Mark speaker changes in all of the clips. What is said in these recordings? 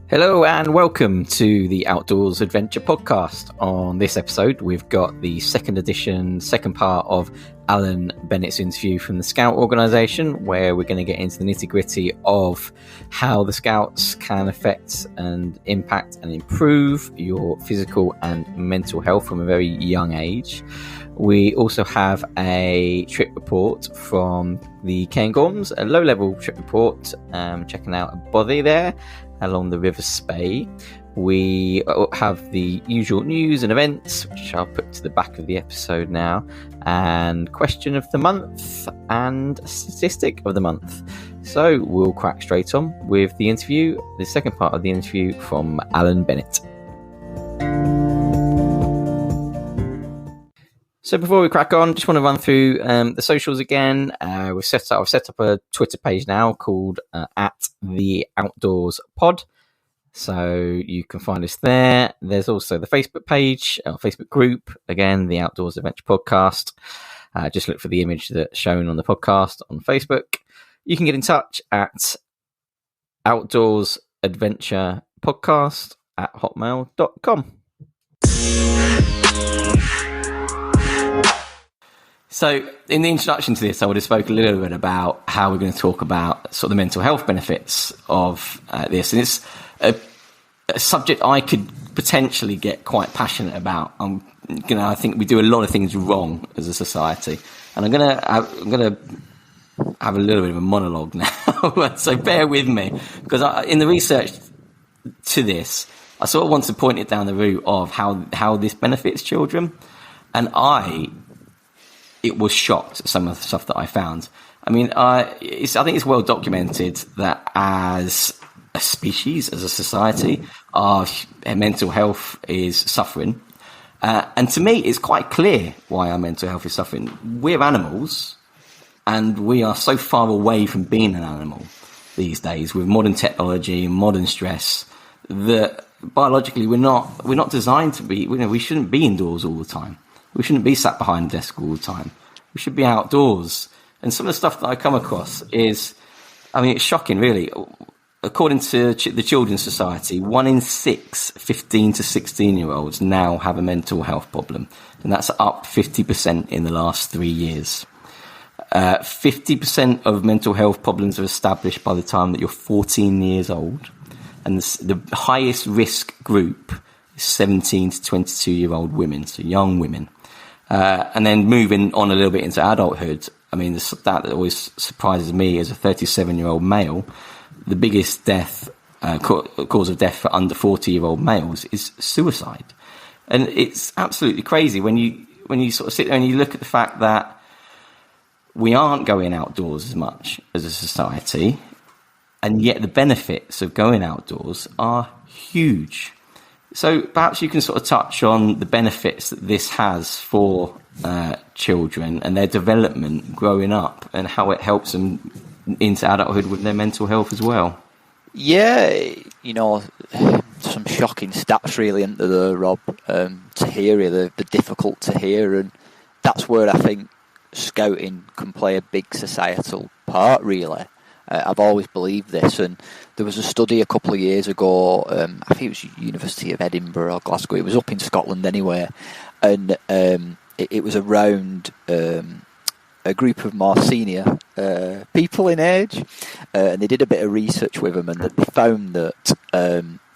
Speaker 1: Hello and welcome to the Outdoors Adventure Podcast. On this episode, we've got the second part of Alan Bennett's interview from the Scout organisation, where we're going to get into the nitty-gritty of how the Scouts can affect and impact and improve your physical and mental health from a very young age. We also have a trip report from the Cairngorms, a low-level trip report, checking out a bothy there along the River Feshie. We have the usual news and events, which I'll put to the back of the episode now, and question of the month and statistic of the month. So we'll crack straight on with the interview, the second part of the interview from Alan Bennett. So before we crack on, just want to run through the socials again. I've set up a Twitter page now called @theoutdoorspod. So you can find us there. There's also the Facebook page, Facebook group, again, the Outdoors Adventure Podcast. Just look for the image that's shown on the podcast on Facebook. You can get in touch at outdoorsadventurepodcast@hotmail.com. So in the introduction to this, I would have spoken a little bit about how we're going to talk about sort of the mental health benefits of this. And it's a subject I could potentially get quite passionate about. I think we do a lot of things wrong as a society. And I'm going to have a little bit of a monologue now. So bear with me, because in the research to this, I sort of want to point it down the route of how this benefits children. And it was shocked at some of the stuff that I found. I mean, I think it's well documented that as a species, as a society, our mental health is suffering. And to me, it's quite clear why our mental health is suffering. We're animals, and we are so far away from being an animal these days with modern technology and modern stress that biologically we're not designed to be. We shouldn't be indoors all the time. We shouldn't be sat behind a desk all the time. We should be outdoors. And some of the stuff that I come across is, it's shocking, really. According to the Children's Society, 1 in 6 15 to 16-year-olds now have a mental health problem. And that's up 50% in the last 3 years. 50% of mental health problems are established by the time that you're 14 years old. And the highest risk group is 17 to 22-year-old women, so young women. And then moving on a little bit into adulthood, the stat that always surprises me as a 37-year-old male, the biggest cause of death for under 40-year-old males is suicide. And it's absolutely crazy when you sort of sit there and you look at the fact that we aren't going outdoors as much as a society, and yet the benefits of going outdoors are huge. So perhaps you can sort of touch on the benefits that this has for children and their development growing up, and how it helps them into adulthood with their mental health as well.
Speaker 2: Yeah, some shocking stats really into the Rob, to hear. They're difficult to hear, and that's where I think scouting can play a big societal part, really. I've always believed this, and there was a study a couple of years ago, I think it was University of Edinburgh or Glasgow, it was up in Scotland anyway, and it was around a group of more senior people in age, and they did a bit of research with them, and they found that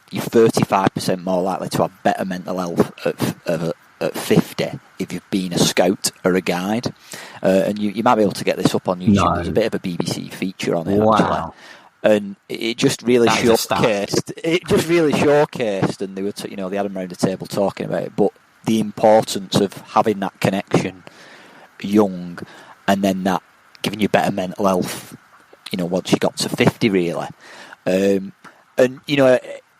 Speaker 2: you're 35% more likely to have better mental health at 50 if you've been a scout or a guide, and you might be able to get this up on YouTube. No. There's a bit of a BBC feature on it.
Speaker 1: Wow.
Speaker 2: Actually, and it just really showcased. It just really showcased, and they were, they had them around the table talking about it. But the importance of having that connection young, and then that giving you better mental health, once you got to 50, really, and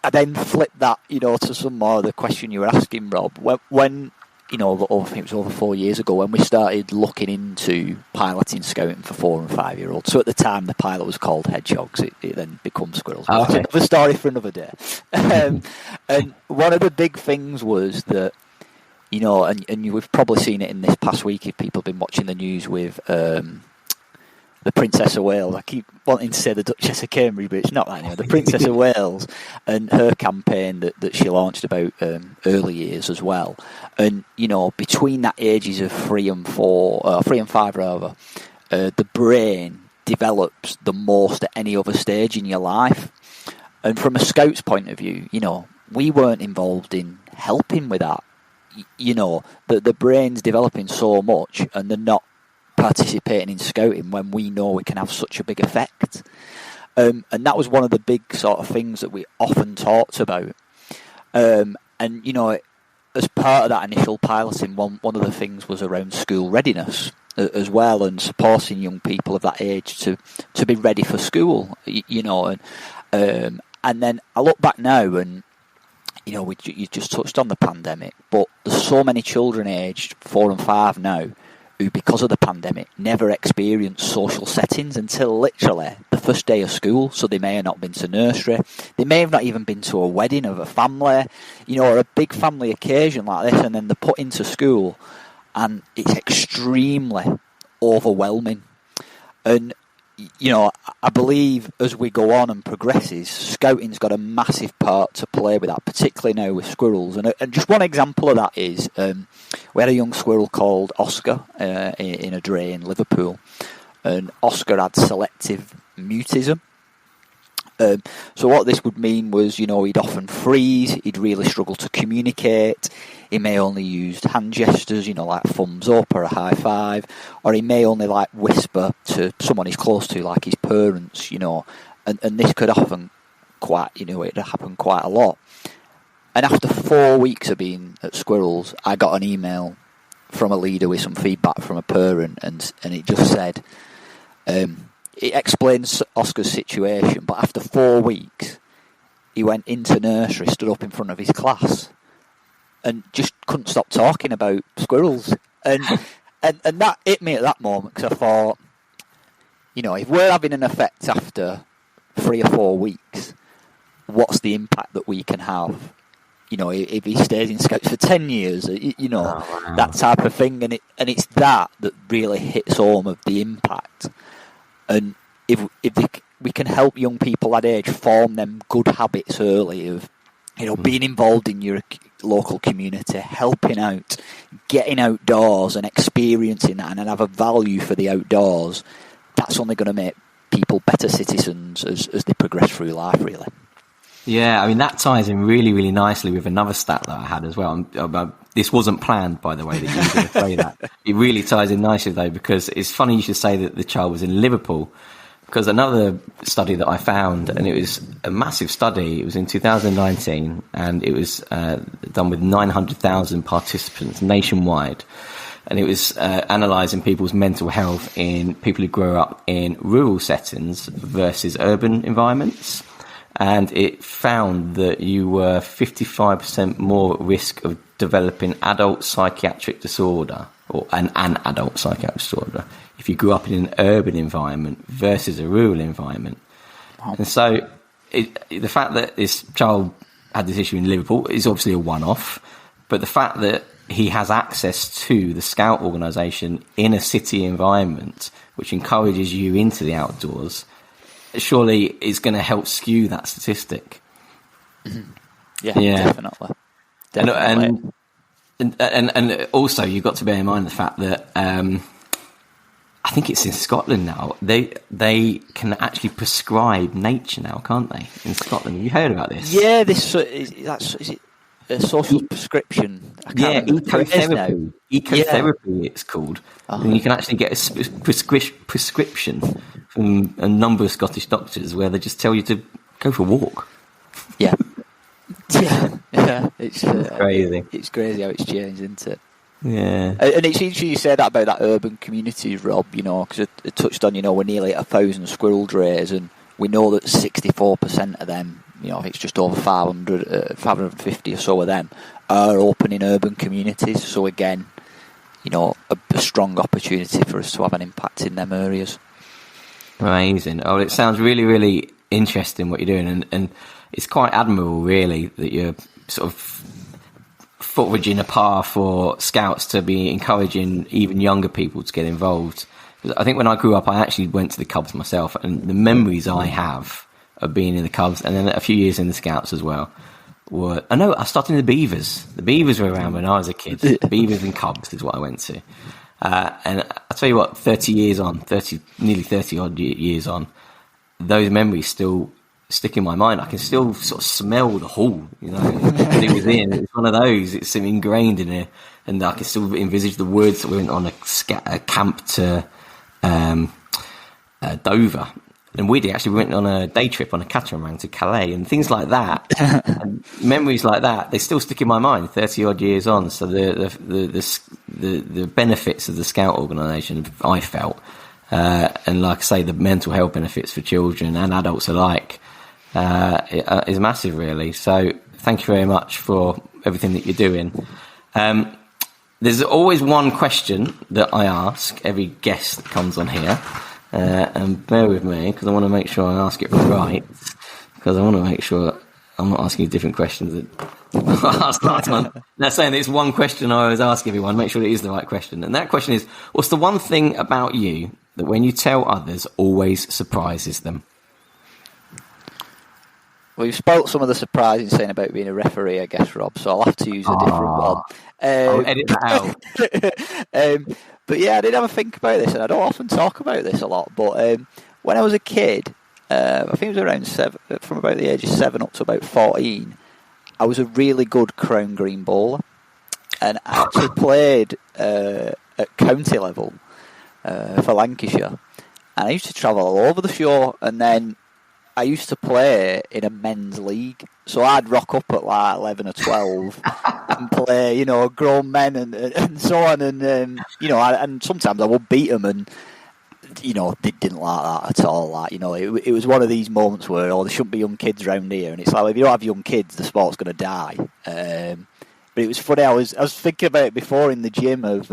Speaker 2: I then flipped that, to some more of the question you were asking, Rob. When I think it was over 4 years ago, when we started looking into piloting scouting for 4 and 5 year olds. So at the time, the pilot was called hedgehogs. It then became squirrels.
Speaker 1: Oh, okay.
Speaker 2: Another story for another day. And one of the big things was that, and you've probably seen it in this past week if people have been watching the news with the Princess of Wales. I keep wanting to say the Duchess of Cambridge, but it's not that anymore. The Princess of Wales and her campaign that she launched about early years as well. And, you know, between that ages of 3 and 5 rather, the brain develops the most at any other stage in your life. And from a Scout's point of view, you know, we weren't involved in helping with that. You know, the brain's developing so much and they're not participating in Scouting when we know we can have such a big effect. And that was one of the big sort of things that we often talked about. And, you know, as part of that initial piloting, one of the things was around school readiness as well, and supporting young people of that age to be ready for school, you know. And then I look back now and, you know, you just touched on the pandemic, but there's so many children aged 4 and 5 now who, because of the pandemic, never experienced social settings until literally the first day of school. So they may have not been to nursery, they may have not even been to a wedding of a family, you know, or a big family occasion like this, and then they're put into school and it's extremely overwhelming. And, you know, I believe as we go on and progresses, Scouting's got a massive part to play with that, particularly now with squirrels. And just one example of that is we had a young squirrel called Oscar in a dray in Liverpool, and Oscar had selective mutism. So what this would mean was, you know, he'd often freeze, he'd really struggle to communicate, he may only use hand gestures, you know, like thumbs up or a high five, or he may only like whisper to someone he's close to, like his parents, you know, and this could often it'd happen quite a lot. And after 4 weeks of being at Squirrels, I got an email from a leader with some feedback from a parent, and it just said, it explains Oscar's situation, but after 4 weeks, he went into nursery, stood up in front of his class, and just couldn't stop talking about squirrels. And that hit me at that moment, because I thought, you know, if we're having an effect after 3 or 4 weeks, what's the impact that we can have? You know, if he stays in Scouts for 10 years, you know, that type of thing. And it's that really hits home of the impact. And if we can help young people that age form them good habits early of, you know, being involved in your local community, helping out, getting outdoors and experiencing that, and then have a value for the outdoors, that's only going to make people better citizens as they progress through life, really.
Speaker 1: Yeah, I mean, that ties in really, really nicely with another stat that I had as well. This wasn't planned, by the way, that you were going to say that. It really ties in nicely, though, because it's funny you should say that the child was in Liverpool, because another study that I found, and it was a massive study, it was in 2019, and it was done with 900,000 participants nationwide, and it was analysing people's mental health in people who grew up in rural settings versus urban environments. And it found that you were 55% more at risk of developing adult psychiatric disorder, or an adult psychiatric disorder, if you grew up in an urban environment versus a rural environment. Wow. And so the fact that this child had this issue in Liverpool is obviously a one-off, but the fact that he has access to the Scout organisation in a city environment, which encourages you into the outdoors, surely is going to help skew that statistic.
Speaker 2: Mm-hmm. Yeah, definitely.
Speaker 1: And also you've got to bear in mind the fact that I think it's in Scotland now. They can actually prescribe nature now, can't they? In Scotland, have you heard about this?
Speaker 2: Yeah, is it a social prescription?
Speaker 1: Ecotherapy. Ecotherapy, it's called. And you can actually get a prescription from a number of Scottish doctors where they just tell you to go for a walk.
Speaker 2: Yeah. It's
Speaker 1: crazy.
Speaker 2: It's crazy how it's changed, isn't it?
Speaker 1: Yeah.
Speaker 2: And it's interesting you say that about that urban communities, Rob, you know, because it touched on, you know, we're nearly at 1,000 squirrel drays, and we know that 64% of them, you know, it's just over 550 or so of them, are open in urban communities. So again, you know, a strong opportunity for us to have an impact in them areas.
Speaker 1: Amazing. Oh, it sounds really, really interesting what you're doing, and it's quite admirable, really, that you're sort of forging a path for Scouts to be encouraging even younger people to get involved. I think when I grew up, I actually went to the Cubs myself, and the memories I have of being in the Cubs, and then a few years in the Scouts as well, I started in the Beavers. The Beavers were around when I was a kid. Beavers and Cubs is what I went to. And I'll tell you what, 30 years on, nearly 30 odd years on, those memories still stick in my mind. I can still sort of smell the hall, that it was in. It's one of those, it's ingrained in it. And I can still envisage the woods that we went on a camp to Dover. And we went on a day trip on a catamaran to Calais and things like that. And memories like that, they still stick in my mind 30 odd years on. So the benefits of the Scout organisation, I felt, and like I say, the mental health benefits for children and adults alike, is massive, really. So thank you very much for everything that you're doing. There's always one question that I ask every guest that comes on here. And bear with me, because I want to make sure I ask it right, because I want to make sure I'm not asking you different questions that I asked last month. Now, saying that it's one question I always ask everyone, make sure it is the right question. And that question is, what's the one thing about you that when you tell others always surprises them?
Speaker 2: Well, you've spoke some of the surprising saying about being a referee, I guess, Rob, so I'll have to use a different one.
Speaker 1: I'll edit that
Speaker 2: out. But yeah, I did have a think about this, and I don't often talk about this a lot, but when I was a kid, I think it was around from about the age of 7 up to about 14, I was a really good crown green bowler, and I actually played at county level for Lancashire, and I used to travel all over the shore, and then I used to play in a men's league, so I'd rock up at like 11 or 12 and play, grown men and so on, and and sometimes I would beat them, and they didn't like that at all. Like, it was one of these moments where there shouldn't be young kids around here, and it's like, if you don't have young kids, the sport's going to die. But it was funny. I was thinking about it before in the gym of.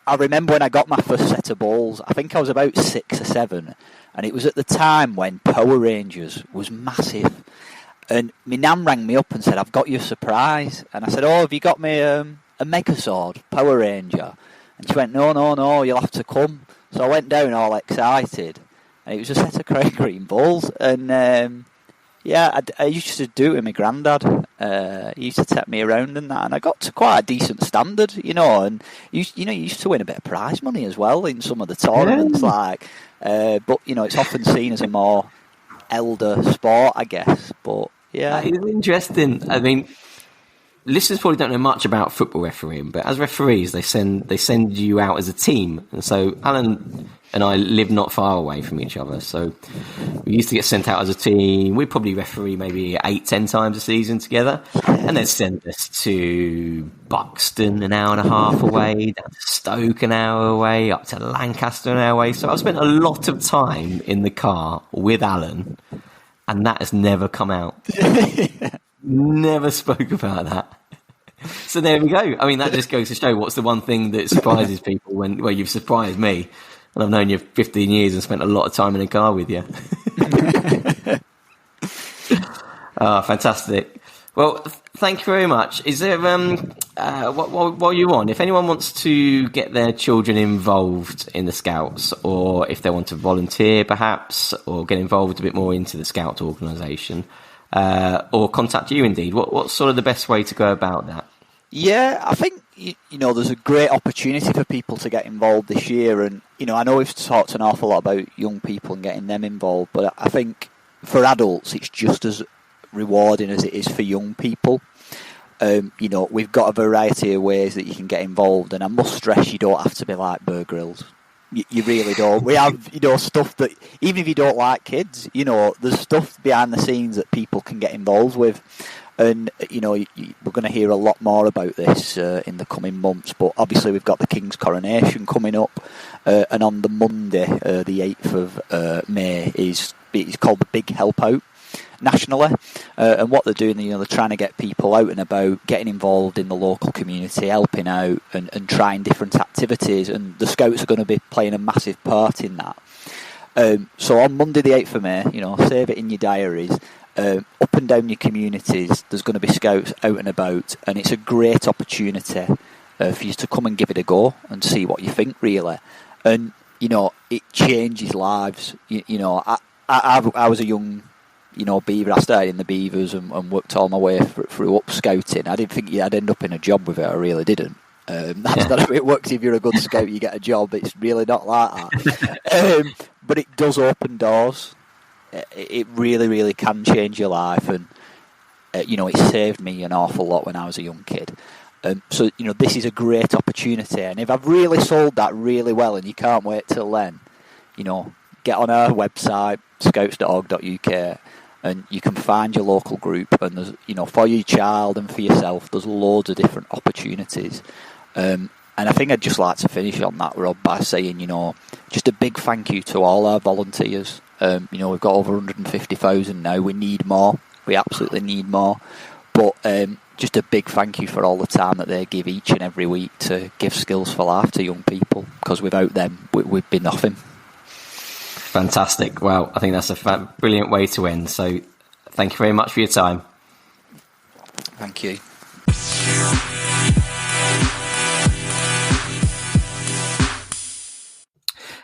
Speaker 2: I remember when I got my first set of balls. I think I was about 6 or 7. And it was at the time when Power Rangers was massive. And my nan rang me up and said, I've got you a surprise. And I said, oh, have you got me a Megazord Power Ranger? And she went, no, you'll have to come. So I went down all excited. And it was a set of Craig Green balls. And I used to do it with my granddad. He used to take me around and that. And I got to quite a decent standard, and you used to win a bit of prize money as well in some of the tournaments. But it's often seen as a more elder sport, I guess. But yeah,
Speaker 1: it's interesting. I mean, listeners probably don't know much about football refereeing, but as referees, they send you out as a team. And so Alan and I live not far away from each other, so we used to get sent out as a team. We'd probably referee maybe 8-10 times a season together, and they'd send us to Buxton an hour and a half away, down to Stoke an hour away, up to Lancaster an hour away. So I've spent a lot of time in the car with Alan, and that has never come out. Never spoke about that. So there we go. I mean, that just goes to show what's the one thing that surprises people when you've surprised me. And I've known you 15 years and spent a lot of time in a car with you. Oh, fantastic. Well, thank you very much. Is there, while you're on, if anyone wants to get their children involved in the Scouts, or if they want to volunteer perhaps, or get involved a bit more into the Scout organisation, or contact you indeed, what's sort of the best way to go about that?
Speaker 2: Yeah, I think, there's a great opportunity for people to get involved this year. And, I know we've talked an awful lot about young people and getting them involved, but I think for adults, it's just as rewarding as it is for young people. We've got a variety of ways that you can get involved. And I must stress, you don't have to be like Bear Grylls. You really don't. We have, stuff that, even if you don't like kids, there's stuff behind the scenes that people can get involved with. And, we're going to hear a lot more about this in the coming months. But obviously we've got the King's coronation coming up. And on the Monday, the 8th of May, it's called the Big Help Out nationally. And what they're doing, they're trying to get people out and about, getting involved in the local community, helping out and trying different activities. And the Scouts are going to be playing a massive part in that. So on Monday the 8th of May, save it in your diaries. Up and down your communities, there's going to be Scouts out and about, and it's a great opportunity for you to come and give it a go and see what you think, really. And, it changes lives. I was a young, beaver. I started in the beavers and worked all my way through up scouting. I didn't think I'd end up in a job with it. I really didn't. That's not how it works. If you're a good scout, you get a job. It's really not like that. But it does open doors. It really, really can change your life. And, it saved me an awful lot when I was a young kid. So, this is a great opportunity. And if I've really sold that really well and you can't wait till then, get on our website, scouts.org.uk, and you can find your local group. And there's, for your child and for yourself, there's loads of different opportunities. And I think I'd just like to finish on that, Rob, by saying, just a big thank you to all our volunteers. We've got over 150,000 now. We need more. We absolutely need more. But just a big thank you for all the time that they give each and every week to give Skills for Life to young people, because without them, we'd be nothing.
Speaker 1: Fantastic. Well, I think that's a brilliant way to end. So thank you very much for your time.
Speaker 2: Thank you.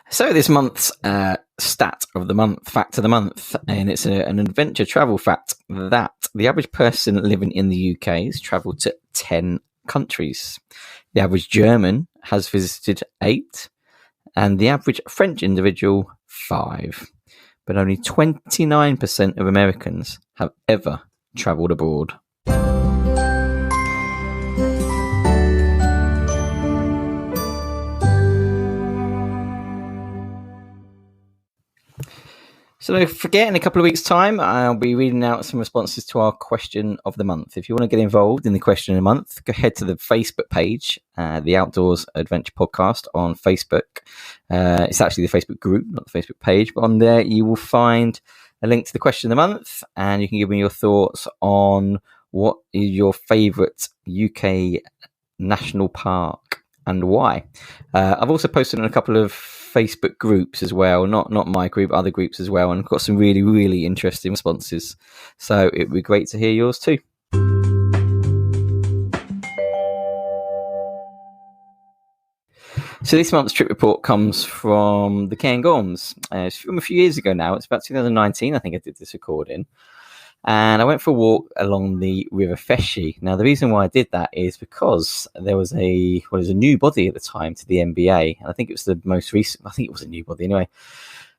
Speaker 1: So this month's fact of the month, and it's an adventure travel fact, that the average person living in the UK has travelled to 10 countries. The average German has visited 8, and the average French individual 5. But only 29% of Americans have ever travelled abroad. So don't forget, in a couple of weeks' time, I'll be reading out some responses to our question of the month. If you want to get involved in the question of the month, go ahead to the Facebook page, the Outdoors Adventure Podcast on Facebook. It's actually the Facebook group, not the Facebook page, but on there you will find a link to the question of the month, and you can give me your thoughts on what is your favourite UK national park and why. I've also posted on a couple of Facebook groups as well, not my group, other groups as well, and I've got some really, really interesting responses. So it would be great to hear yours too. So this month's trip report comes from the Cairngorms. It's from a few years ago now. It's about 2019, I think I did this recording. And I went for a walk along the River Feshie. Now, the reason why I did that is because there was a new bothy at the time to the NBA. And I think it was the most recent, I think it was a new bothy anyway.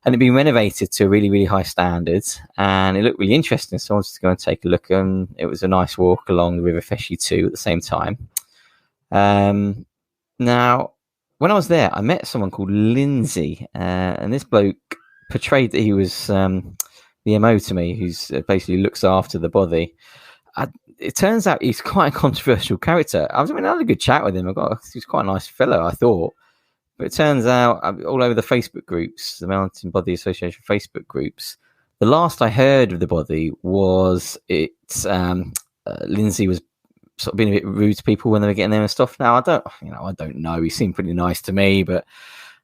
Speaker 1: And it'd been renovated to a really, really high standard. And it looked really interesting. So I wanted to go and take a look. And it was a nice walk along the River Feshie too at the same time. Now, when I was there, I met someone called Lindsay. And this bloke portrayed that he was the MO to me, who's basically looks after the bothy. It turns out he's quite a controversial character. I had a good chat with him. He's quite a nice fellow, I thought. But it turns out, all over the Facebook groups, the Mountain Bothy Association Facebook groups, the last I heard of the bothy was Lindsay was sort of being a bit rude to people when they were getting there and stuff. Now, I don't know. He seemed pretty nice to me, but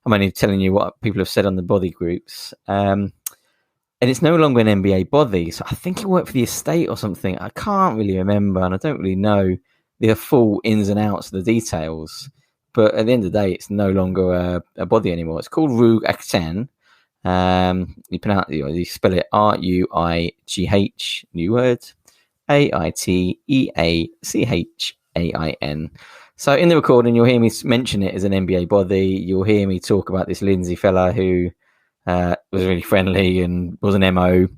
Speaker 1: I'm only telling you what people have said on the bothy groups. And it's no longer an NBA bothy, so I think it worked for the estate or something. I can't really remember, and I don't really know the full ins and outs of the details. But at the end of the day, it's no longer a bothy anymore. It's called Rug Acten. You spell it Ruigh, new word, Aiteachan. So in the recording, you'll hear me mention it as an NBA bothy. You'll hear me talk about this Lindsay fella who was really friendly and was an MO.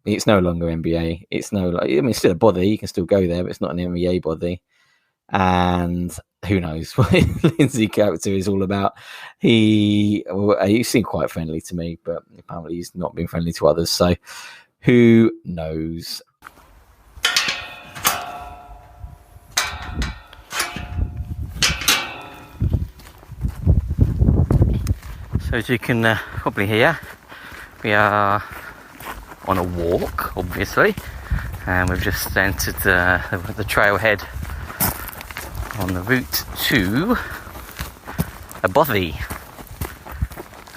Speaker 1: It's no longer NBA. It's still a bothy. You can still go there, but it's not an NBA bothy. And who knows what Lindsay character is all about. He seemed quite friendly to me, but apparently he's not been friendly to others. So who knows? So as you can probably hear, we are on a walk, obviously, and we've just entered the trailhead on the route to a bothy.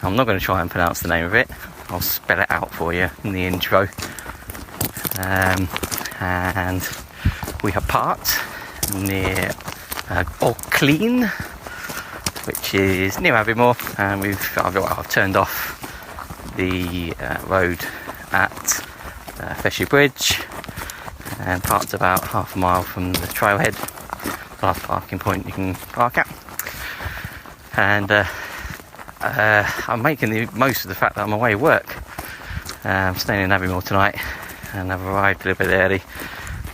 Speaker 1: I'm not going to try and pronounce the name of it. I'll spell it out for you in the intro. And we have parked near Auckland. which is near Aviemore, and I've turned off the road at Feshie Bridge and parked about half a mile from the trailhead, last parking point you can park at. And I'm making the most of the fact that I'm away at work. I'm staying in Aviemore tonight, and I've arrived a little bit early,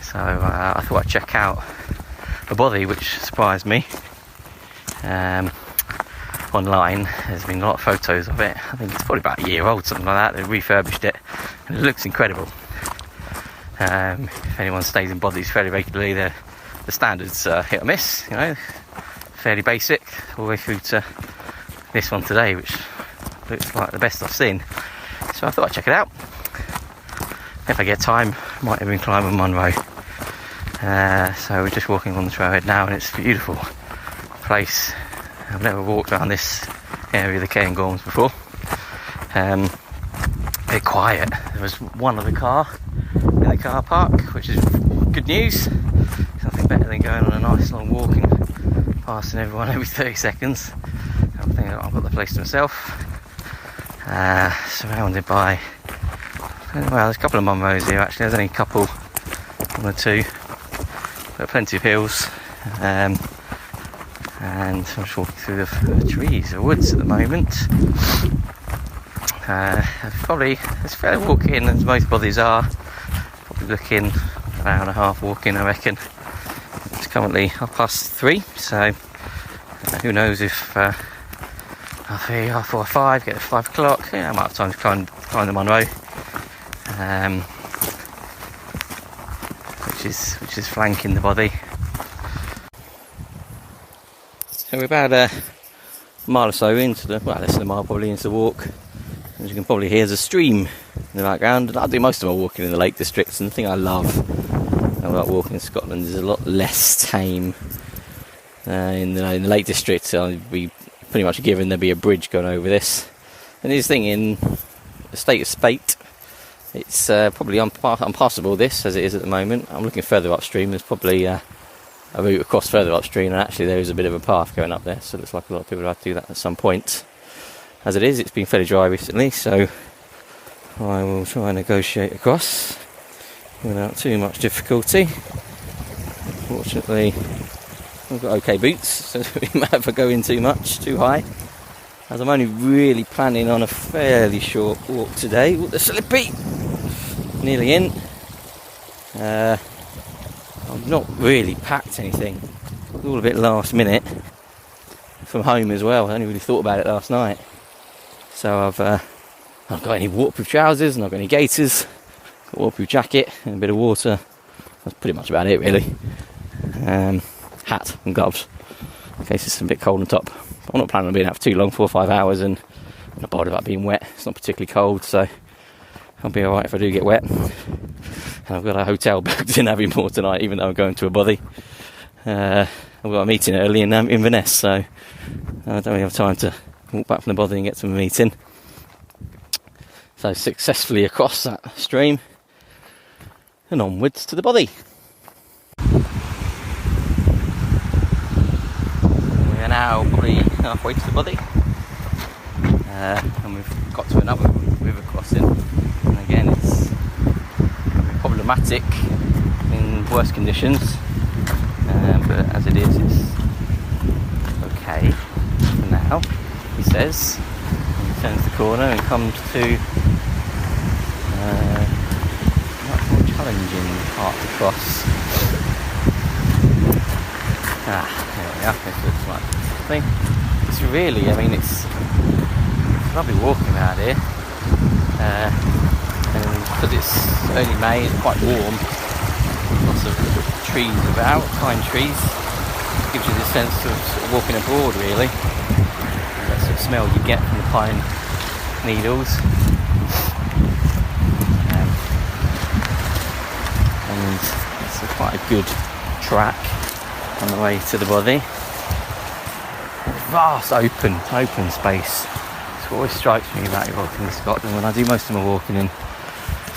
Speaker 1: so I thought I'd check out the bothy, which surprised me. Online there's been a lot of photos of it. I think it's probably about a year old, something like that. They refurbished it and it looks incredible. If anyone stays in bothies fairly regularly, the standards hit or miss, fairly basic, all the way through to this one today, which looks like the best I've seen. So I thought I'd check it out. If I get time, I might even climb on Munro. So we're just walking on the trailhead now, and it's a beautiful place. I've never walked around this area of the Cairngorms before. A bit quiet. There was one other car in the car park, which is good news. Something better than going on a nice long walk and passing everyone every 30 seconds. I think I've got the place to myself. Surrounded by, well, there's a couple of Munros here actually. There's only a couple, one or two, but plenty of hills. And I'm just walking through the trees, the woods at the moment. Probably as fair walk in as most bothies are. Probably looking an hour and a half walking, I reckon. It's currently 3:30, so who knows if half 4 or 5, get to 5 o'clock. Yeah, I might have time to climb the Munro, which is flanking the bothy. So we're about a mile or so into less than a mile probably into the walk. As you can probably hear, there's a stream in the background. I do most of my walking in the Lake Districts, and the thing I love about walking in Scotland is a lot less tame. In the Lake District, I'd be pretty much given there'd be a bridge going over this. And this thing in the state of spate, it's probably unpassable this as it is at the moment. I'm looking further upstream. There's probably a route across further upstream, and actually there is a bit of a path going up there, so it looks like a lot of people have to do that at some point. As it is, it's been fairly dry recently, so I will try and negotiate across without too much difficulty. Fortunately, I've got okay boots, so we might have go in too high, as I'm only really planning on a fairly short walk today. Ooh, the slippy! Nearly in. I've not really packed anything. It's all a bit last minute. From home as well. I only really thought about it last night. So I've not got any waterproof trousers, not got any gaiters, got a waterproof jacket and a bit of water. That's pretty much about it really. Hat and gloves in case it's a bit cold on top. I'm not planning on being out for too long, 4 or 5 hours, and I'm not bothered about being wet. It's not particularly cold, so I'll be alright if I do get wet. And I've got a hotel booked in Aviemore tonight, even though I'm going to a bothy. I've got a meeting early in Inverness, so I don't really have time to walk back from the bothy and get to a meeting. So successfully across that stream and onwards to the bothy. We are now probably halfway to the bothy, and we've got to another river crossing, and again it's problematic in worse conditions, but as it is, it's okay for now, he says. And he turns the corner and comes to much more challenging part to cross. There we are. This looks like the thing. It's really, it's lovely walking around here. And because it's early May, it's quite warm. Lots of trees about, pine trees. It gives you the sense of sort of walking abroad, really. That sort of smell you get from the pine needles. And it's quite a good track on the way to the bothy. Vast open space. It's what always strikes me about walking in Scotland. When I do most of my walking in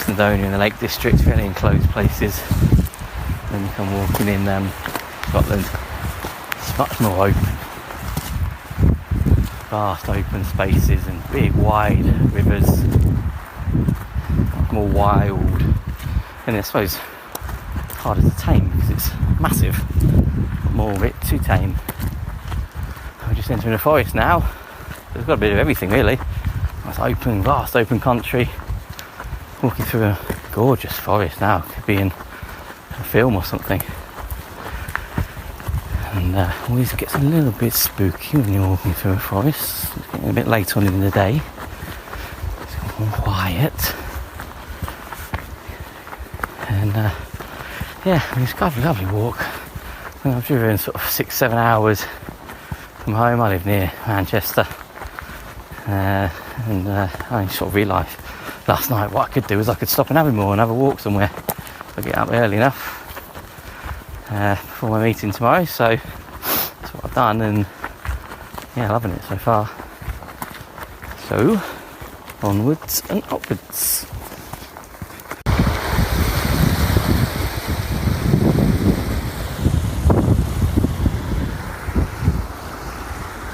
Speaker 1: Snowdonia in the Lake District, fairly enclosed places, when you come walking in Scotland, it's much more open. vast open spaces and big wide rivers, more wild, and I suppose harder to tame because it's massive, more of it to tame. We're just entering a forest now. There's got a bit of everything really. It's open, vast open country, walking through a gorgeous forest now. Could be in a film or something. And always gets a little bit spooky when you're walking through a forest. It's getting a bit late on in the day. It's more quiet. And it's a lovely walk. And I've driven sort of 6-7 hours from home. I live near Manchester. And I sort of realised last night what I could do is I could stop in Aviemore and have a walk somewhere. I'll get up early enough for my meeting tomorrow, so that's what I've done, and yeah, loving it so far. So, onwards and upwards.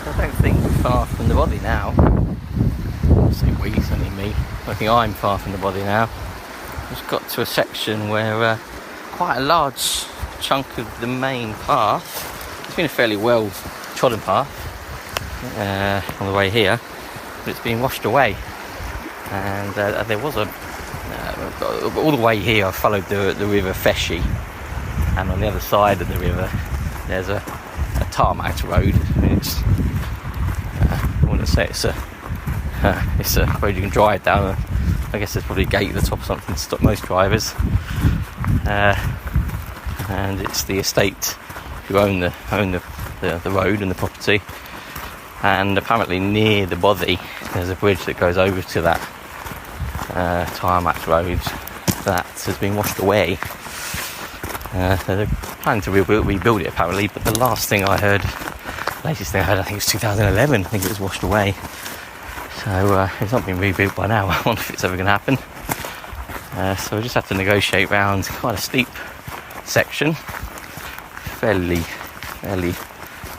Speaker 1: I don't think we're far from the body now. I say we, it's only me. I think I'm far from the body now. Just got to a section where quite a large chunk of the main path, it's been a fairly well trodden path on the way here, but it's been washed away, and there was all the way here I followed the River Feshie, and on the other side of the river there's a tarmac road. It's I wouldn't say it's a road you can drive down. I guess there's probably a gate at the top or something to stop most drivers. And it's the estate who own the road and the property. And apparently near the bothy there's a bridge that goes over to that tarmac road that has been washed away. They're planning to rebuild it apparently, but the latest thing I heard, I think it was 2011, I think it was washed away. So it's not been rebuilt by now. I wonder if it's ever going to happen. So we just have to negotiate round quite a steep section, fairly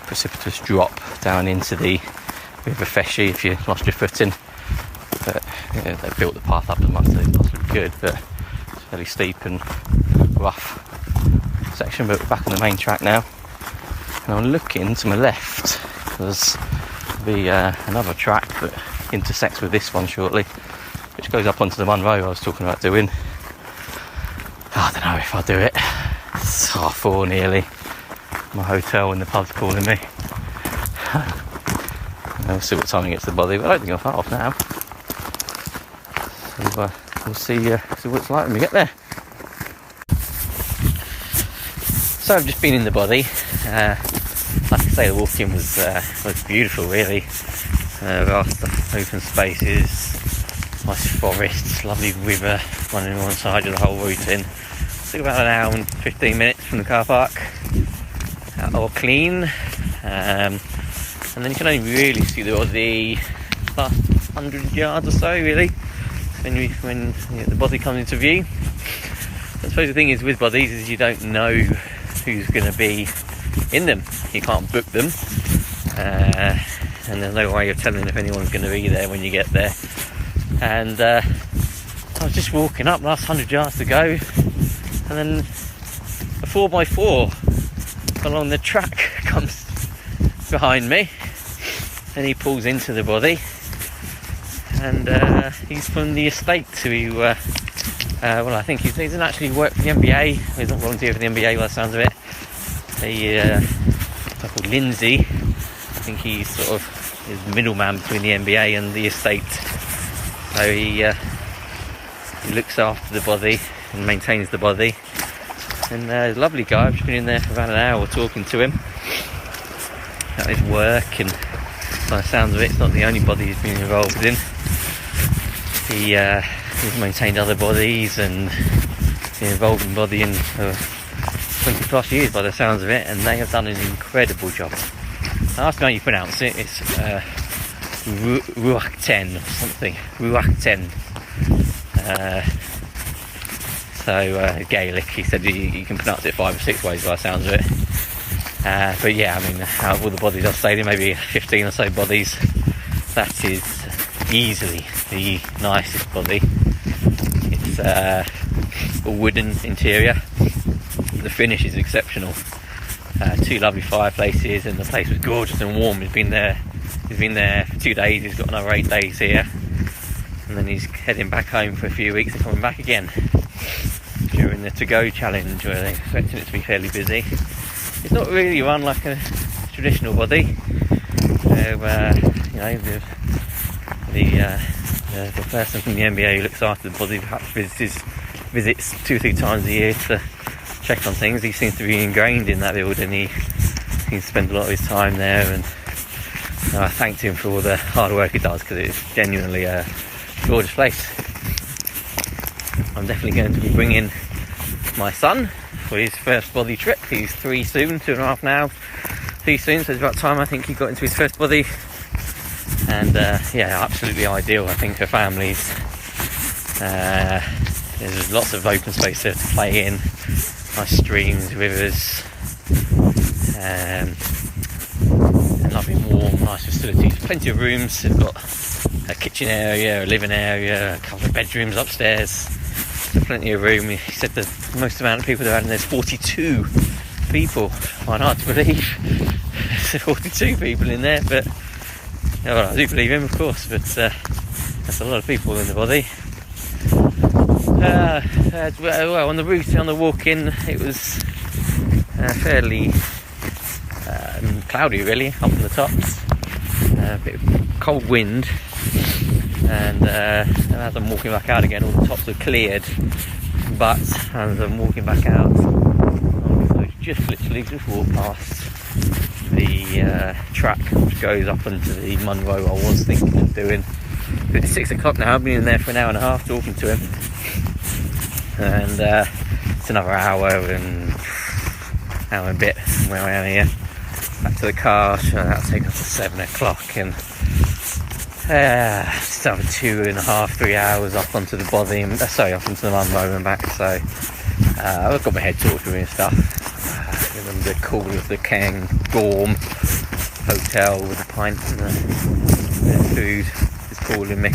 Speaker 1: precipitous drop down into the River Feshie if you lost your footing. But they built the path up as much as they possibly could, but it's fairly steep and rough section. But we're back on the main track now, and I'm looking to my left because there'll be another track that intersects with this one shortly, which goes up onto the Munro I was talking about doing. I don't know if I'll do it. It's 4:30 nearly. My hotel and the pub's calling me. We'll see what time it gets to the bothy, but I don't think I'm far off now. So we'll see what it's like when we get there. So I've just been in the bothy. Like I say, the walking was beautiful really. Vast open spaces, nice forests, lovely river running on one side of the whole route in. Took about an hour and 15 minutes from the car park, all clean, and then you can only really see the last 100 yards or so really when the bothy comes into view. I suppose the thing is with bothies is you don't know who's going to be in them. You can't book them, and there's no way of telling if anyone's going to be there when you get there. And I was just walking up, last 100 yards to go, and then a 4x4 along the track comes behind me, and he pulls into the bothy, and he's from the estate who well, I think he doesn't actually work for the NBA, he's not volunteer for the NBA by the sounds of it. Guy called Lindsay, I think he's sort of is the middleman between the NBA and the estate, so he looks after the bothy and maintains the bothy. And he's a lovely guy. I've just been in there for about an hour talking to him about his work, and by the sounds of it, it's not the only bothy he's been involved in. He's maintained other bothies and been involved in bothying for 20 plus years by the sounds of it, and they have done an incredible job. I asked how you pronounce it. It's Ruachten or something. Ruachten. So Gaelic, he said you can pronounce it 5 or 6 ways by the sounds of it. But yeah, I mean, out of all the bothies I've stayed in, maybe 15 or so bothies,
Speaker 3: that is easily the nicest bothy. It's a wooden interior. The finish is exceptional. 2 lovely fireplaces, and the place was gorgeous and warm. He's been there for 2 days. He's got another 8 days here, and then he's heading back home for a few weeks and coming back again during the to-go challenge, where they're expecting it to be fairly busy. It's not really run like a traditional bothy. The person from the NBA who looks after the bothy perhaps visits 2 or 3 times a year to check on things. He seems to be ingrained in that building. He seems to spend a lot of his time there, and I thanked him for all the hard work he does, because it's genuinely a gorgeous place. I'm definitely going to be bringing my son for his first bothy trip. He's 3 soon, 2.5 now. 3 soon, so it's about time I think he got into his first bothy. And absolutely ideal, I think, for families. There's lots of open space there to play in, nice streams, rivers, and lovely warm, nice facilities. Plenty of rooms. They've got a kitchen area, a living area, a couple of bedrooms upstairs. So plenty of room. He said the most amount of people they're having, there's 42 people. Quite hard to believe. There's 42 people in there, but I do believe him, of course, but that's a lot of people in the bothy. On the route, on the walk in, it was fairly cloudy, really, up on the tops. A bit of cold wind, and as I'm walking back out again, all the tops are cleared. But as I'm walking back out, I just walked past the track which goes up into the Munro I was thinking of doing. It's 6 o'clock now. I've been in there for an hour and a half talking to him, and it's another hour and a bit from where I am here back to the car. So that'll take us to 7 o'clock, and just another 2.5, 3 hours up onto the bothy, up into the Munro and back. So I've got my head tortured and stuff. The call of the Cairngorms hotel with a pint and the food is calling me.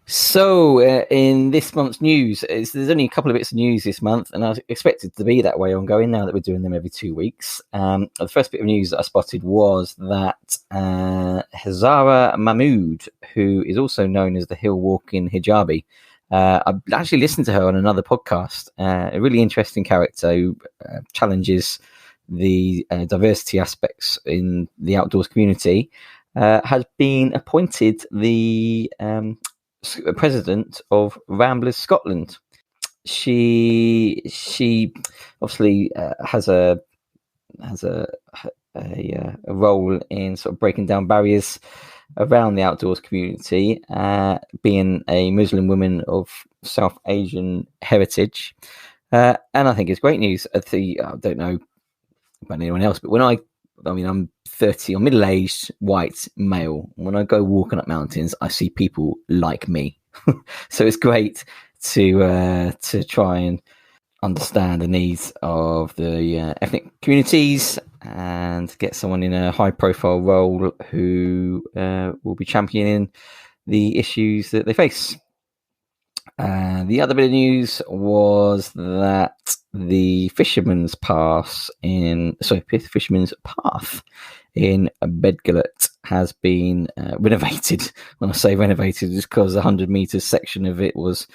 Speaker 1: So, in this month's news, there's only a couple of bits of news this month, and I expect it to be that way ongoing now that we're doing them every 2 weeks. The first bit of news that I spotted was that Hazara Mahmood, who is also known as the Hill Walking Hijabi, I actually listened to her on another podcast, a really interesting character who challenges the diversity aspects in the outdoors community, has been appointed the president of Ramblers Scotland. She obviously has a role in sort of breaking down barriers around the outdoors community, being a Muslim woman of South Asian heritage, and I think it's great news. I don't know about anyone else, but I'm 30 or middle-aged white male. When I go walking up mountains, I see people like me. So it's great to try and understand the needs of the ethnic communities and get someone in a high-profile role who will be championing the issues that they face. The other bit of news was that the Fisherman's Path in Bedgullet has been renovated. When I say renovated, it's because a 100 metres section of it was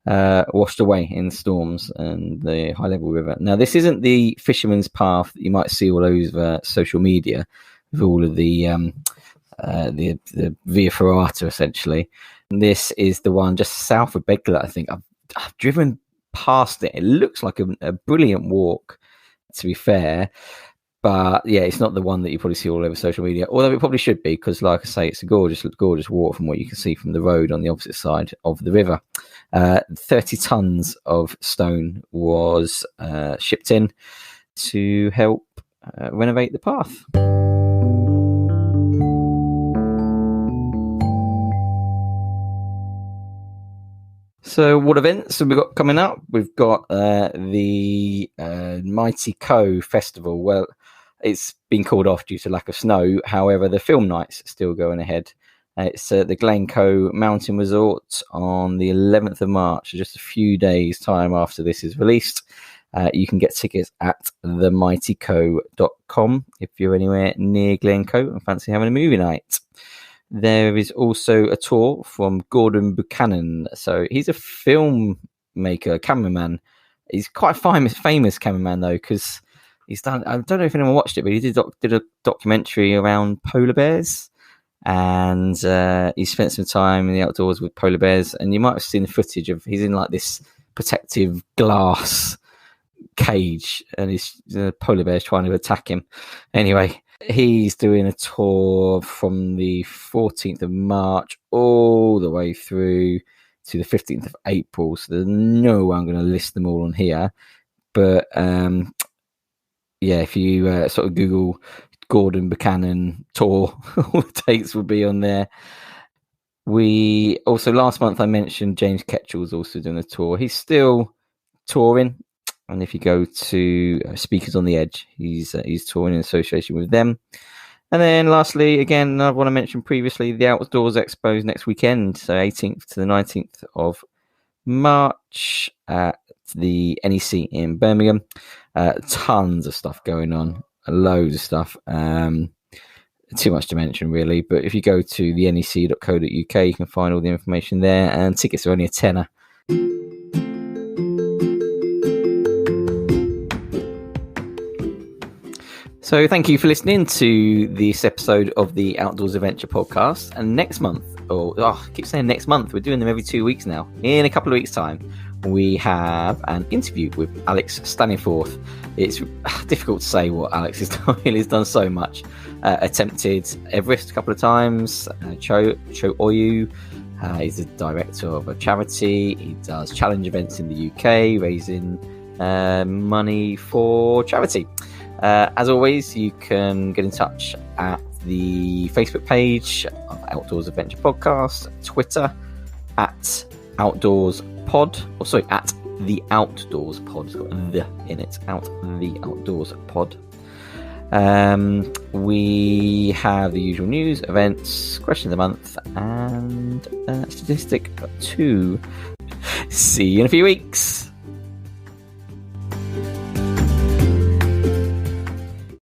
Speaker 1: washed away in storms and the high level river. Now, this isn't the Fisherman's Path that you might see all over social media with all of the Via Ferrata, essentially. And this is the one just south of Bedgullet. I think I've driven past it. It looks like a brilliant walk, to be fair. But yeah, it's not the one that you probably see all over social media, although it probably should be, because like I say, it's a gorgeous walk from what you can see from the road on the opposite side of the river. 30 tons of stone was shipped in to help renovate the path. So what events have we got coming up? We've got the Mighty Co Festival. Well, it's been called off due to lack of snow. However, the film night's still going ahead. It's at the Glencoe Mountain Resort on the 11th of March, just a few days' time after this is released. You can get tickets at themightyco.com if you're anywhere near Glencoe and fancy having a movie night. There is also a tour from Gordon Buchanan. So he's a filmmaker, cameraman. He's quite a famous cameraman, though, because he's done, I don't know if anyone watched it, but he did a documentary around polar bears. And he spent some time in the outdoors with polar bears. And you might have seen the footage of, he's in like this protective glass cage, and the polar bear's trying to attack him. Anyway, he's doing a tour from the 14th of March all the way through to the 15th of April. So there's no way I'm going to list them all on here. But yeah, if you sort of Google Gordon Buchanan tour, all the dates will be on there. We also, last month I mentioned James Ketchell's also doing a tour. He's still touring. And if you go to Speakers on the Edge, he's touring in association with them. And then lastly, again, I want to mention previously, the Outdoors Expo next weekend, so 18th to the 19th of March at the NEC in Birmingham. Tons of stuff going on, loads of stuff. Too much to mention, really. But if you go to the nec.co.uk, you can find all the information there, and tickets are only a tenner. So thank you for listening to this episode of the Outdoors Adventure Podcast. And next month, I keep saying next month, we're doing them every 2 weeks now. In a couple of weeks' time, we have an interview with Alex Staniforth. It's difficult to say what Alex has done. He's done so much. Attempted Everest a couple of times. Cho Oyu. He's the director of a charity. He does challenge events in the UK, raising money for charity. As always, you can get in touch at the Facebook page of Outdoors Adventure Podcast, Twitter at Outdoors Pod, at the Outdoors Pod. It's got the in it, the Outdoors Pod. We have the usual news, events, question of the month, and statistic 2. See you in a few weeks.